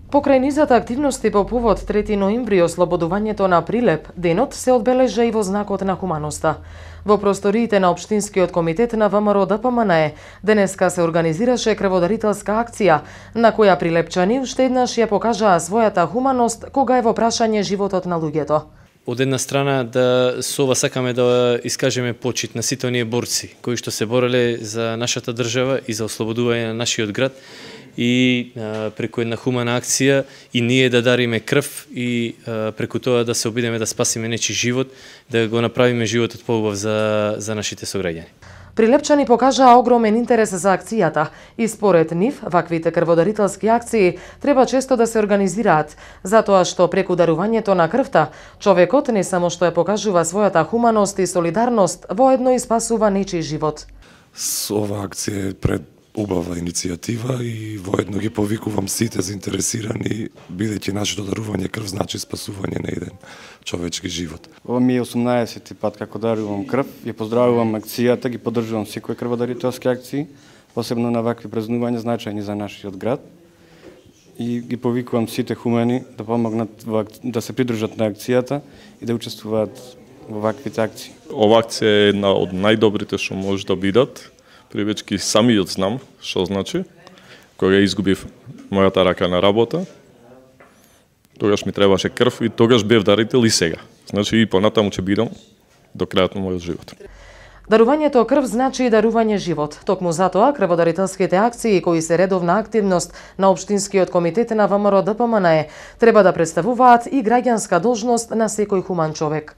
Покрај низата активности по повод 3 ноември ослободувањето на Прилеп, денот се одбележа и во знакот на хуманоста. Во просториите на Општинскиот комитет на ВМРО ДПМН денеска се организираше крводарителска акција, на која прилепчани уште еднаш ја покажаа својата хуманост кога е во прашање животот на луѓето. Од една страна да со ова сакаме да искажеме почит на сите оние борци кои што се бореле за нашата држава и за ослободување на нашиот град, и преку една хумана акција и ние да дариме крв и преку тоа да се обидеме да спасиме нечи живот, да го направиме животот поубав за нашите сограѓани. Прилепчани покажаа огромен интерес за акцијата и според нив ваквите крводарителски акции треба често да се организираат, затоа што преку дарувањето на крвта човекот не само што ја покажува својата хуманост и солидарност, воедно и спасува нечи живот. Со ова акција е пред убава иницијатива и воедно ги повикувам сите заинтересирани, бидејќи нашето дарување крв значи спасување на еден човечки живот. Ова ми е 18-ти пат како дарувам крв, ја поздравувам акцијата, ги поддржувам секој крводарителски акции, посебно на вакви празнувања значајни за нашиот град. И ги повикувам сите хумани да помогнат да се придржат на акцијата и да учествуваат во ваквите акции. Ова акција е една од најдобрите што може да бидат. Привечки самиот знам што значи. Кога изгубив мојата рака на работа, тогаш ми требаше крв и тогаш бев дарител и сега. Значи и понатаму ќе бидам до крајот на мојот живот. Дарувањето крв значи и дарување живот. Токму затоа крводарителските акции кои се редовна активност на Општинскиот комитет на ВМРО ДПМН треба да представуваат и граѓанска должност на секој хуман човек.